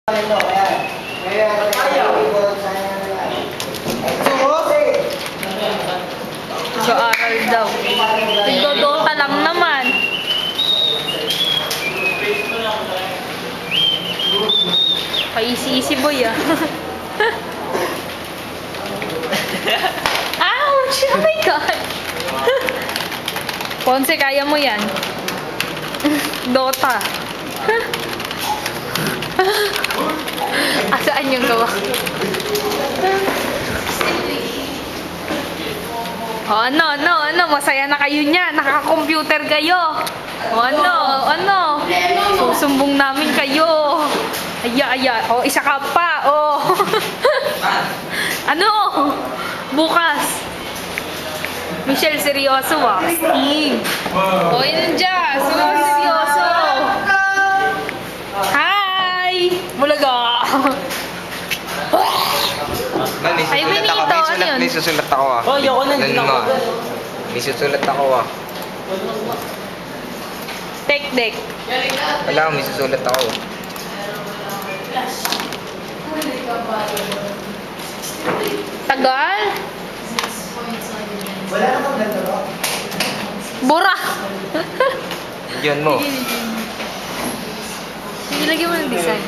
Mag-aaral daw. Nagdodota lang naman. Paisi-isi boy ah. Ouch! Oh my God! Ponce, kaya mo yan. Dota. Asaan yung gawa? Oh, ano, masaya na kayo niya. Naka-computer kayo. Oh, ano. Susumbong namin kayo. Aya. Oh, isa ka pa. Oh. Ano? Bukas. Michelle, seryoso ah. Steve. Oh, yun dyan. Seryoso. Hi! Bulaga. Ay, Benito, ano yun? May susulat ako ah. Oh, yoko na, hindi ako. May susulat ako ah. Tek-dek. Wala, may susulat ako. Tagal? Wala na kang ganda. Bura! Diyan mo. Sige, lagyan mo ng design.